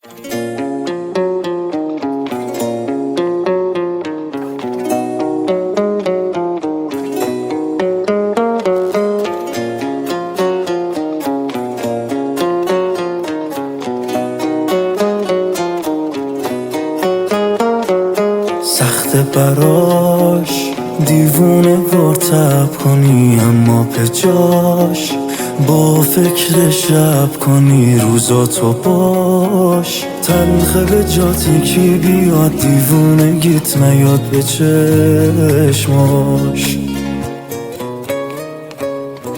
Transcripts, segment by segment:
سخته براش دیوونه ورتب کنی، اما به جاش با فکر شب کنی روزاتو باش. تلخه به جاتی کی بیاد دیوونه گیت نیاد به چشماش.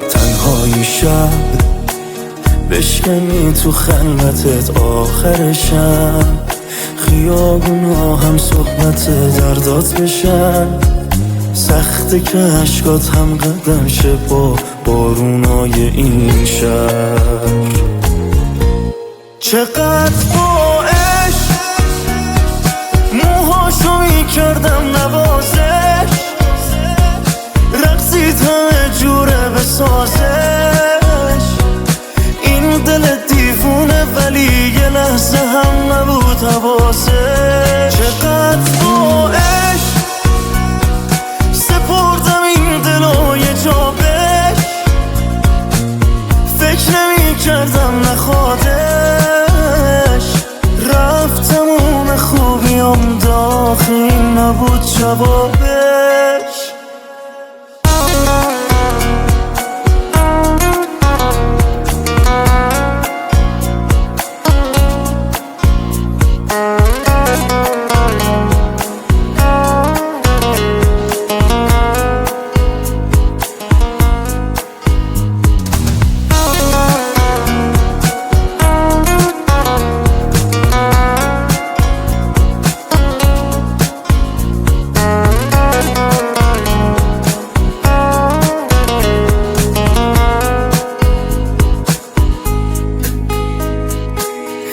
تنهایی شب بشکنی تو خلوتت آخر شب، خیابون ها هم صحبت دردات بشن. سخته که عشقات هم قدم شه با بارونای این شهر. چقدر با عشق موهاشو میکردم نوازش، رقصید همه جوره بسازش. این دل دیوونه ولی یه لحظه هم نبود حواسش. چقدر با عشق سپردم این دلو یه جا بهش، فکر نمی کردم نخوادش. رفتم اون خوبیام داخل نبود جوابش.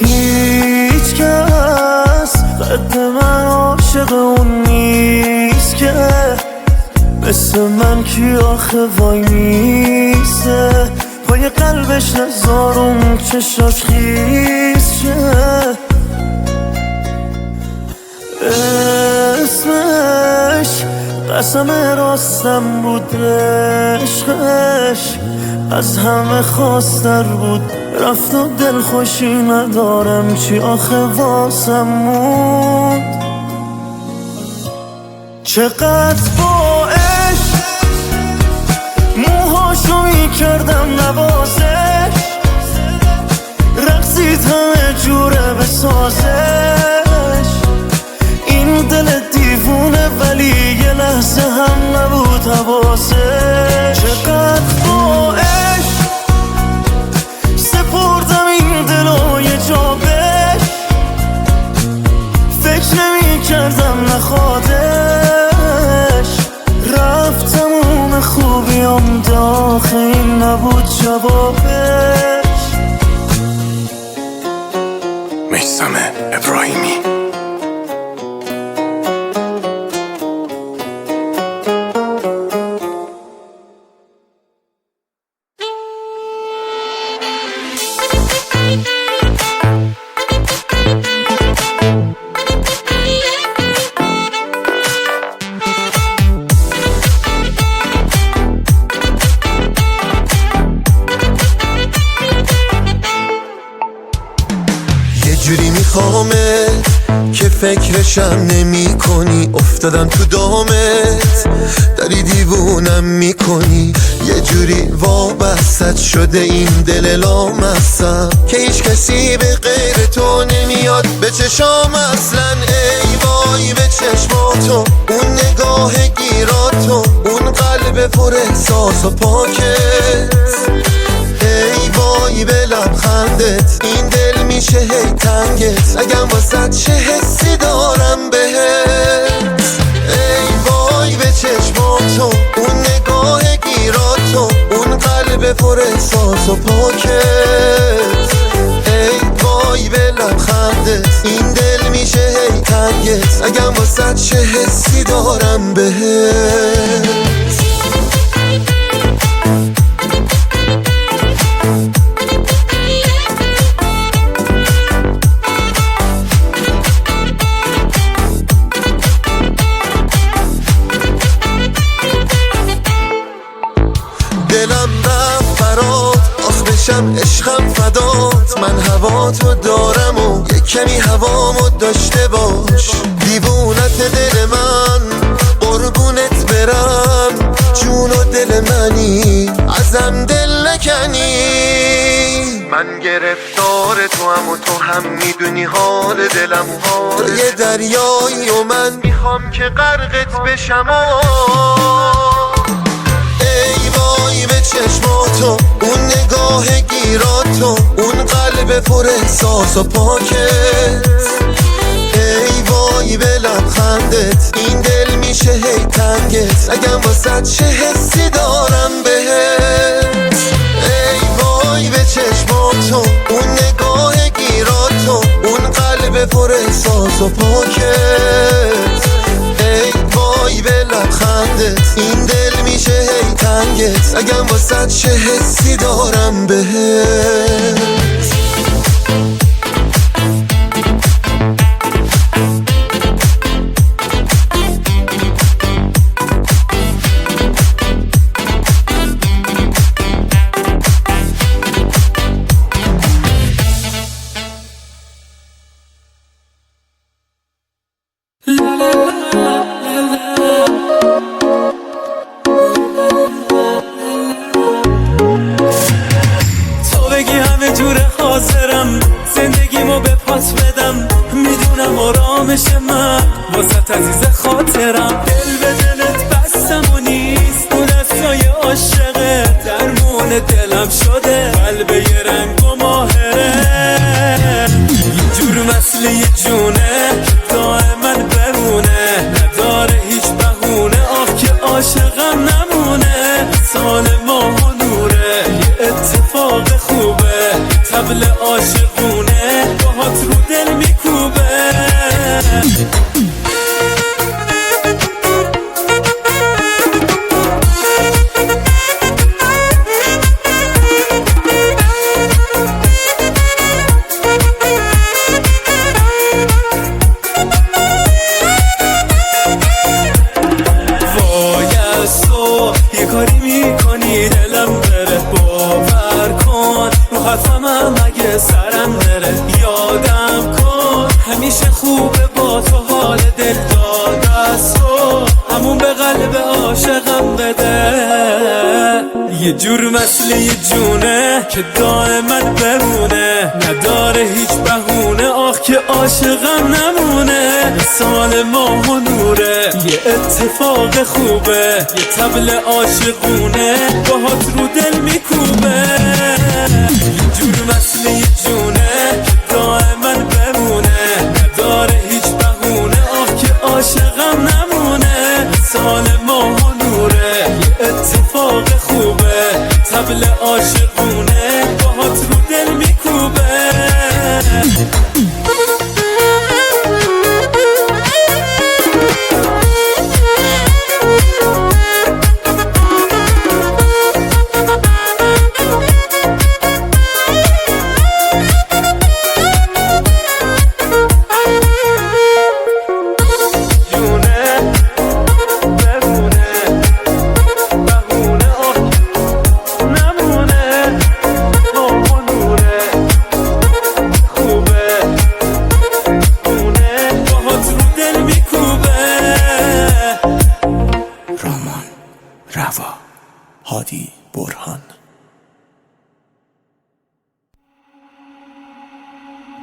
هیچ کس قد من عاشق اون نیست که مثل من کی آخه وای میسته پای قلبش نزارم چشاش خیز شه. اسمش قسم راستم بود، عشقش از همه خواستر بود. رفت و دل خوشی ندارم چی آخه واسم موند. چقدر با عشق موهاشو میکردم نوازش، رقصید همه جوره بسازش. این دل دیوونه ولی یه لحظه هم نبود حواسش. چقدر با عشق سپردم این دلو یه جا بهش، فکر نمی کردم نخوادش. رفتم اون خوبیام داخل نبود جوابش. میثم ابراهیمی. جوری میخوامه که فکرشم نمی کنی، افتادم تو دامت داری دیوونم میکنی. یه جوری وابستت شده این دل لامصب که هیچ کسی به غیر تو نمیاد به چشام اصلا. ای وای به چشماتو، اون نگاه گیراتو، اون قلب پر احساس و پاکت. ای وای به لبخندت، این دل میشه هی تنگت اگم واسد چه حسی دارم بهت. ای وای به چشماتو، اون نگاه گیراتو، اون قلب پر احساس و پاکت. ای وای به لبخندت، این دل میشه هی تنگت اگم واسد چه حسی دارم بهت. چشماتو دارم و یک کمی هوامو داشته باش. دیوونت دل من قربونت برم، جون و دل منی ازم دل نکنی. من گرفتار تو هم و تو هم میدونی حال دلم. تو یه دریایی و من میخوام که غرقت بشم. ای وای به چشماتو، اون نگاه گیراتو، اون قلب پر احساس و پاکت. ای وای به لبخندت، این دل میشه هی تنگت. اگم واسه چه حسی دارم بهت. ای وای به چشماتو، اون نگاه گیراتو، اون قلب پر احساس و پاکت. ای وای به لبخندت، این دل میشه هی تنگت. اگم واسه چه حسی دارم بهت. زندگیمو به پات بدم، میدونم آرامش من واسه عزیز خاطرم. دل به دلت بستم و نیست، تو دستای عاشقه درمون دلم شده. قلب یه رنگ و ماهره، یه جور مثل یه جونه دائما بمونه. نداره هیچ بهونه، آخ که عاشقم نمونه. سال ماه و نوره، یه اتفاق خوبه. طبل عاشقونه باهات رو دل میکوبه. وای از تو یه کاری میکنی دلم بره. باور کن رو حرفم اگه سرم بره. یادم کن همیشه خوبه با تو حال دل داد از تو. همون به قلب عاشقم بده. یه جور مثل یه جونه که دائما بمونه. نداره هیچ بهونه، آخ که عاشقم نمونه. سال ماه و نوره، یه اتفاق خوبه. یه طبل عاشقونه باهات رو دل میکوبه. یه جور مثل یه جونه که دائما بمونه. نداره هیچ بهونه، آخ که عاشقم نمونه. سال ماه و نوره، یه اتفاق خوبه. طبل عاشقونه باهات رو دل میکوبه. هادی برهان.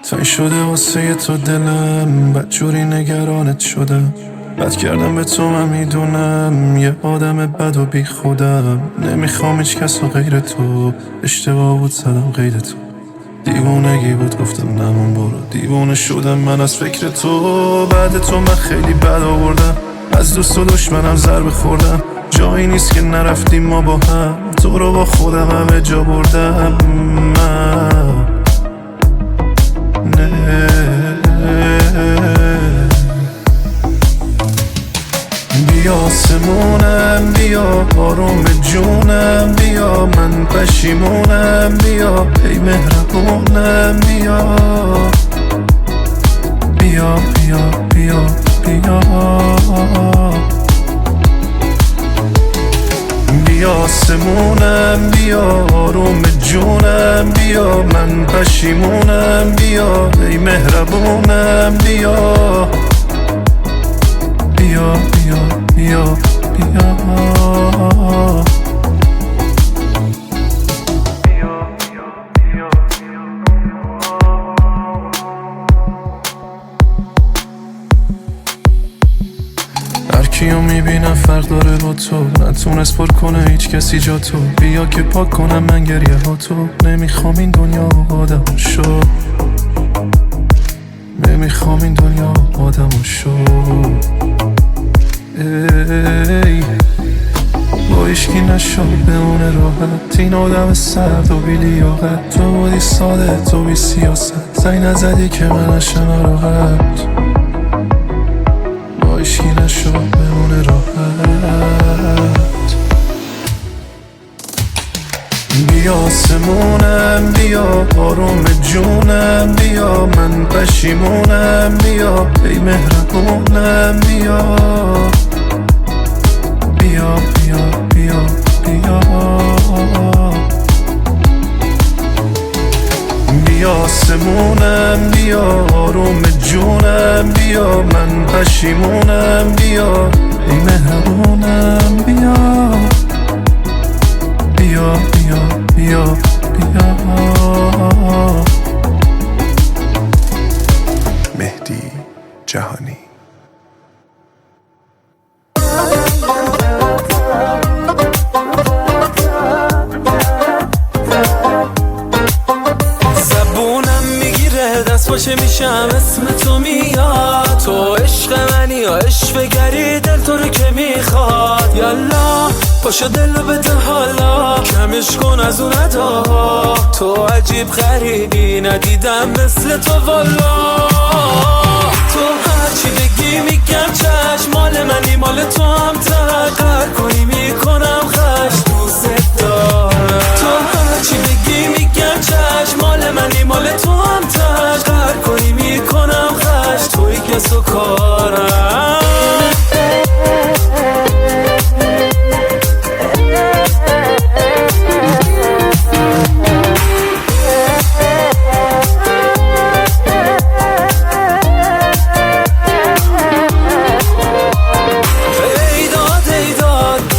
تای شده واسه تو دلم، بدجوری نگرانت شدم. بد کردم به تو من میدونم، یه آدم بد و بی خودم. نمیخوام هیچ کس و غیر تو، اشتباه بود زدم قید تو. دیوونگی بود گفتم نمون برو، دیوونه شدم من از فکر تو. بعد تو من خیلی بد آوردم، از دوست و دشمنم ضربه خوردم. جایی نیست که نرفتیم ما با هم، تو رو با خودم همه جا بردم من. بیا آسمونم، بیا آروم جونم، بیا من پشیمونم، بیا ای مهربونم، بیا بیا بیا بیا بیا بیا آسمونم، بیا آروم جونم، بیا من پشیمونم، بیا ای مهربونم، بیا بیا بیا بیا بیا کیو میبینم فرق داره با تو، نتونست پر کنه هیچ کسی جا تو. بیا که پاک کنم من گریه ها تو. نمیخوام این دنیا آدم شو، نمیخوام این دنیا آدم شو. ای با ایشکی نشو بمونه راحت، این آدم سرد و بی لیاقت. تو بودی ساده، تو بی سیاست، زنگ نزدی که من نشم راحت. با ایشکی نشو بمونه راحت. بیا آسمونم، بیا آروم جونم، بیا من پشیمونم، بیا ای مهربونم، بیا بیا بیا بیا بیا بیا آسمونم، بیا آروم جونم، بیا من پشیمونم، بیا ای مهربونم، بیا بیا بیا بیا بیا مهدی جهانی. باشه میشم اسم تو میاد، تو عشق منی یا عشق بگری دل تو رو که میخواد. یالا پاشو دل رو بده حالا، کمش کن از اون ادا. تو عجیب غریبی ندیدم مثل تو والا. تو هرچی بگی میگم چشم، مال منی مال تو هم تقر کنی میکنم خش. دوست دارم تو هرچی بگی میگم چشم، مال منی مال تو هم تقر کنی میکنم خش. توی کس و کارم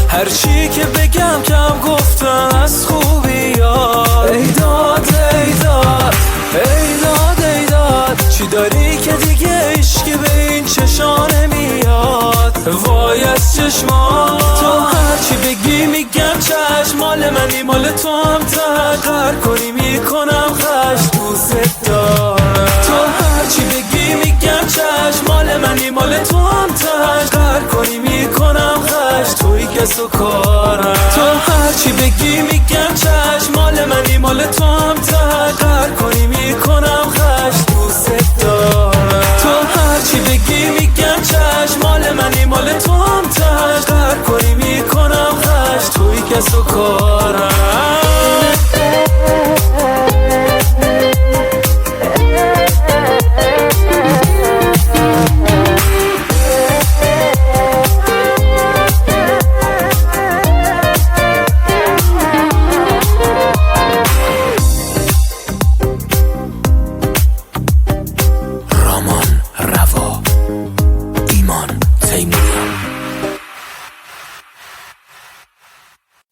هرچی که بگم کم گفتم از خوبی یاد. ای داد ای داد ای داد ای داد، چی داری که دیگه عشقی به این چشانه میاد. وای از چشمان تو هرچی بگی میگم چشم، مال منی مال تو هم تقر کنی میکنم خش. دوست دارم تو هرچی بگی میگم چشم، مال منی مال تو هم تقر کنی میکنم خش. توی کس و کارم تو هرچی بگی میگم چشم، مال منی مال تو هم تقر کنی میکنم خش. دوست دارم تو هرچی بگی میگم چشم، مال منی مال تو هم تقر کنی میکنم خش. توی کس و کارم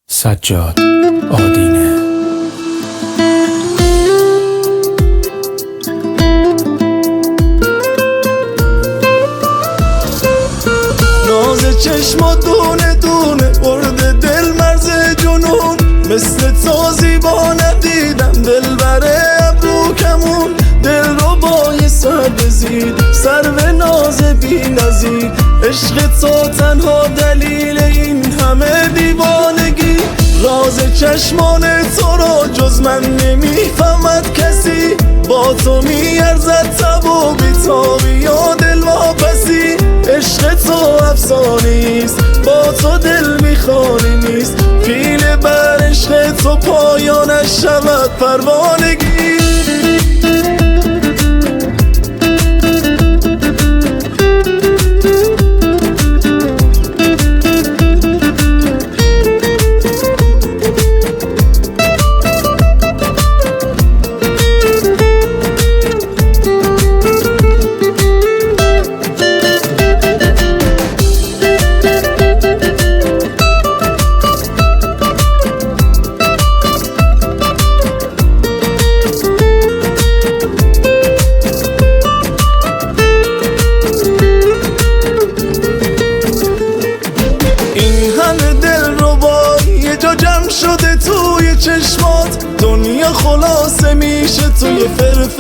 سجاد آدینه. ناز چشما دونه دونه برده دل مرز جنون، مثل تو زیبا ندیدم دل بره ابرو کمون. دل رو با یه سر بزید سر به ناز بی نظیر، عشق تو تنها دلیل این همه دیوانگی. راز چشمان تو رو جز من نمیفهمد کسی، با تو میارزد تب و بیتابی یا دل واپسی. عشق تو افسانیست، با تو دل میخوانی نیست. پیل بر عشق تو پایانش شود پروانگی.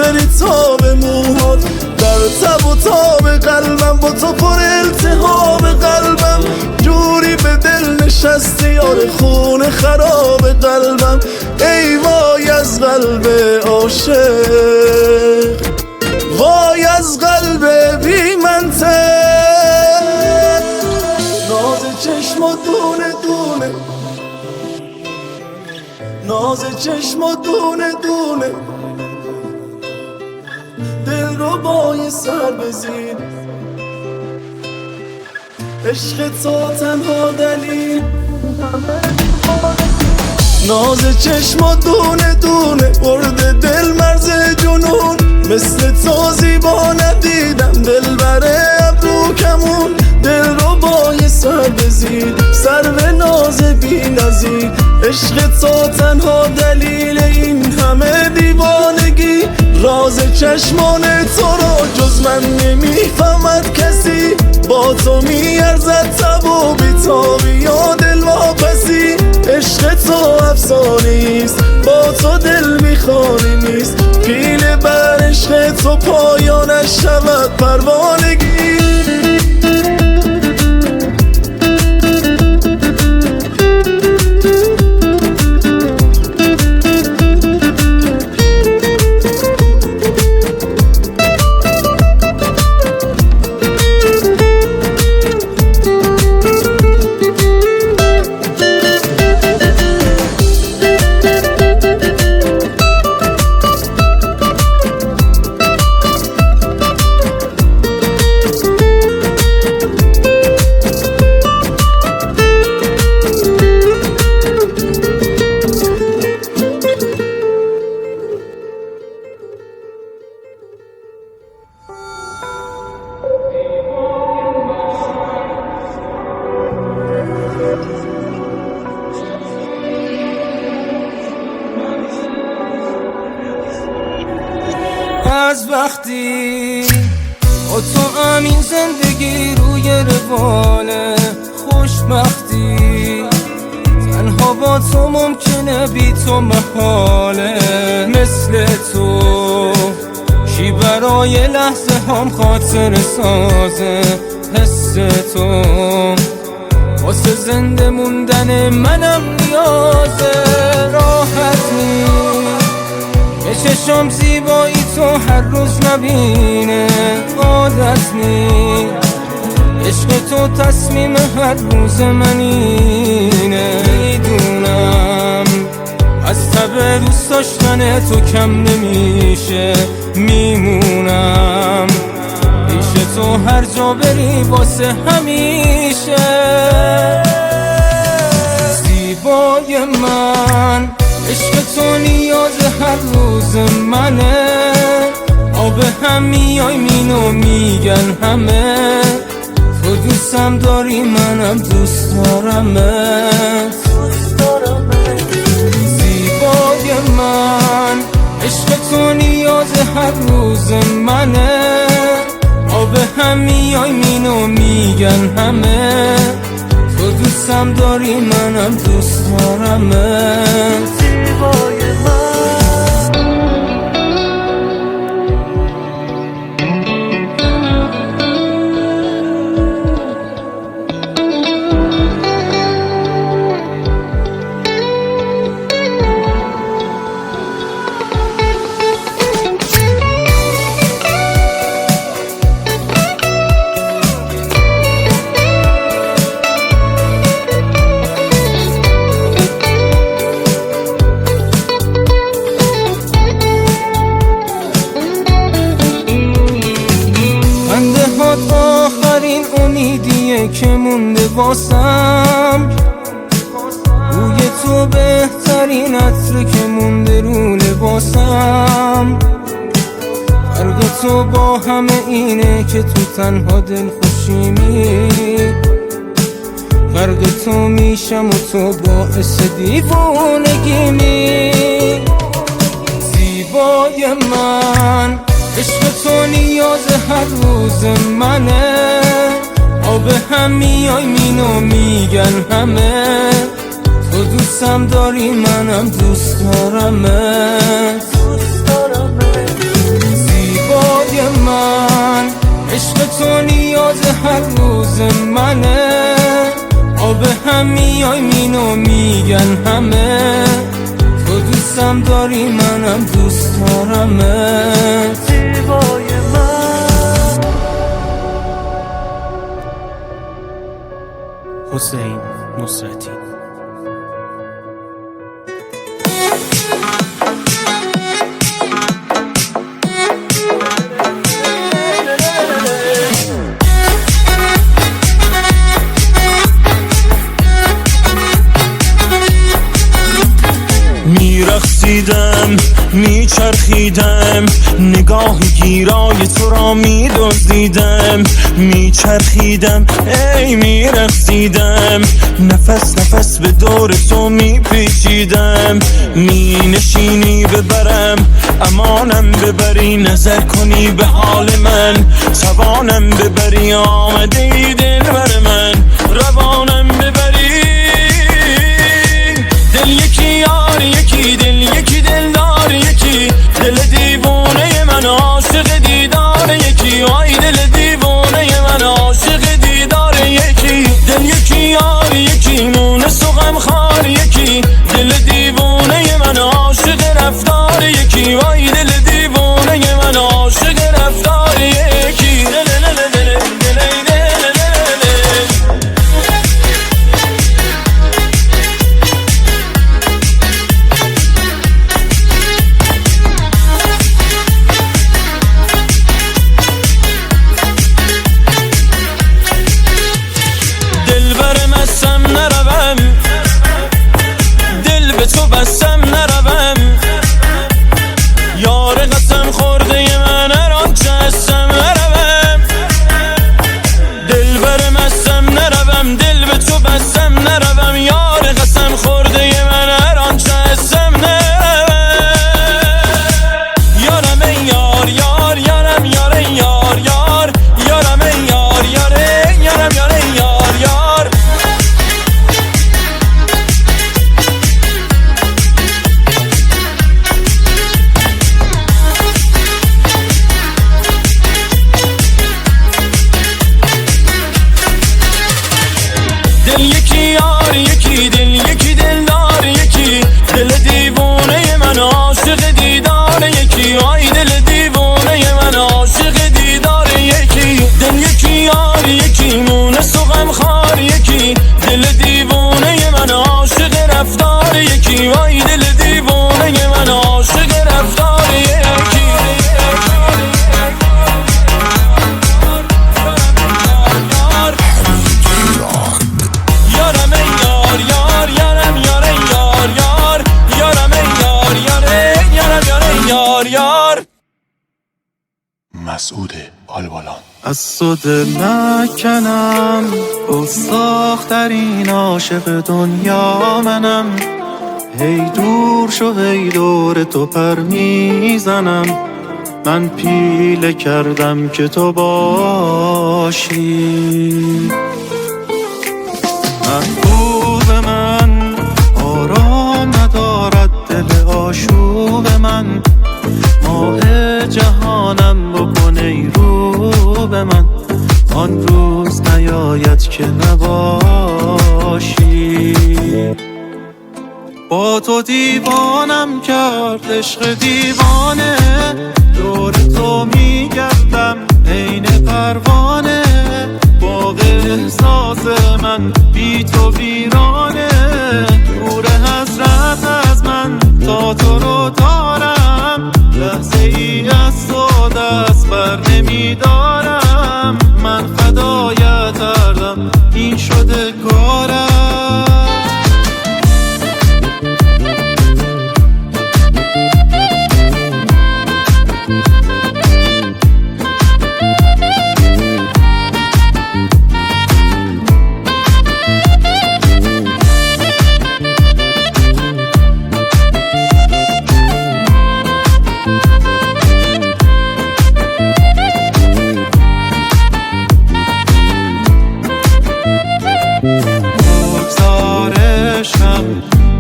بری تا به موهات، در تب و تاب قلبم با تو پر التهاب قلبم، جوری به دل نشستی یار خون خراب قلبم. ای وای از قلب عاشق، وای از قلب بی منطق، ناز چشم و دونه دونه، ناز چشم و دونه دونه، دل رو با یه سر بزین، عشق تو تنها دلیل. ناز چشم و دونه دونه برده دل مرز جنون، مثل تو زیبا ندیدم دل بره ابرو کمون، دل رو با یه سر بزیر، سر به ناز بی نظیر، عشق تو تنها دلیل این همه دیوانگی، راز چشمان تو رو جز من نمیفهمد کسی، با تو میارزد تب و بیتابی یا دل واپسی، عشق تو افسانه‌ایست با تو دل میخوانی نیست، پیله بر عشق تو پایانش شود پروانگی. از وقتی با تو همین زندگی روی رواله، خوشبختی تنها با تو ممکنه، بی تو محاله، مثل تو کی برای لحظه هم خاطر سازه، حس تو واسه زنده موندن منم نیازه، راحت نیست به چشم زیبایی تو هر روز نبینه، عادت نیست عشق تو تصمیم هر روز منینه، میدونم از تب دوست داشتن تو کم نمیشه، میمونم پیش تو هر جا بری واسه همیشه، زیبای من عشق تو نیاز هر روز منه، آب هم میای مینو میگن همه، تو دوستم داری منم دوست دارمت، زیبای من عشق تو نیاز هر روز منه، آب هم میای مینو میگن همه، تو دوستم داری منم دوست دارمت، زیبای من. آخرین امیدیه که مونده واسم، روی تو بهترین عطره که مونده رو لباسم، فرق تو با همه اینه که تو تنها دل خوشیمی، فرق تو میشم و تو باعث دیوانگیمی، زیبای من عشق تو نیاز هر روز منه، آب هم میای مینو میگن همه، تو دوستم داری منم دوست دارمت، به هم میای اینو میگن همه، تو دوستم داری منم دوست دارمت. زیبای من حسین نصرتی. میرقصیدم میچرخیدم، نگاه گیرای تو را میدزدیدم. میچرخیدم ای میرقصیدم، نفس نفس به دور تو میپیچیدم. مینشینی ببرم امانم ببری، نظر کنی به حال من توانم ببری. آمده ای دل بر من روانم ببری. دل یکی یار یکی دل یکی دلدار یکی، دل دیوانه من عاشق دیدار یکی. آی دل دیوانه من عاشق دیدار یکی. دل یکی یار یکی مونس و غمخوار یکی، دل دیوانه من عاشق رفتار یکی. آی دل دیوانه من عاشق رفتار یکی. بستم نروم یار قسم خورده من هران چه هستم نروم. دل بر مستم نروم دل به تو بستم نروم یار قسم خورده من هران چه هستم نروم. یارم ای یار یار یارم یار ای یار یار یارم ای یار یاره یارم یار ای یار یار. دل یکی یار یکی دل یکی دلدار یکی، دل دیوانه من عاشق دیدار یکی. آی دل دیوانه من عاشق دیدار یکی. دل یکی یار یکی مونس و غمخوار یکی، دل دیوانه من عاشق رفتار یکی. آی دل دیوانه من عاشق رفتار یکی. مسعود آلبالان. از تو دل نکنم گستاخترین عاشق دنیا منم. هی دور شو هی دور تو پر میزنم، من پیله کردم که تو باشی. محبوب من آرام ندارد دل آشوب من، ماه جهانم بکن ای رو به من. آن روز نیاید که نباشی. با تو دیوانم کرد عشق دیوانه، دور تو میگردم عین پروانه. باغ احساس من بی تو ویرانه، نور حضرت از من تا تو رو دارم. لحظه ای از تو دست بر نمیدارم، من فدایت کردم این شده کارم.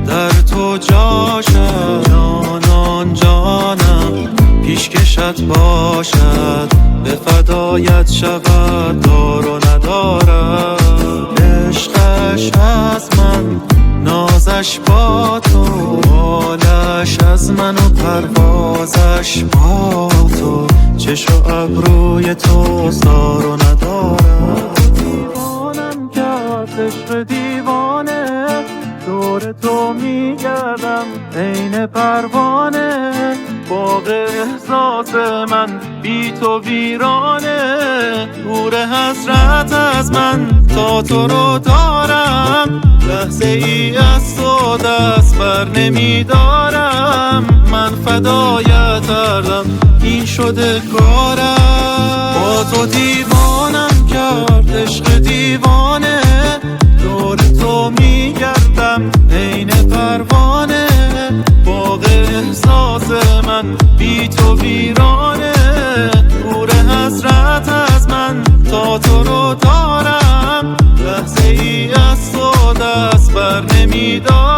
در تو جاشم جانان جانم، پیشکشت باشد به فدایت شود دار و ندارم. عشقش حالش از من، نازش با تو، حالش از من و پروازش با تو. چش و ابروی تو زار و ندارم. دیوانم کرد عشق دیوانه، دور تو میگردم عین پروانه. باغ احساس من بی تو ویرانه، نور حسرت از من تا تو رو دارم. لحظه ای از تو دست بر نمیدارم، من فدایت کردم این شده کارم. با تو دیوانم کرد عشق دیوانه، دور تو میگردم عین پروانه. باغ احساس من بی تو ویرانه، نور حسرت از من تا تو رو دارم. لحظه ای از تو دست بر نمیدارم.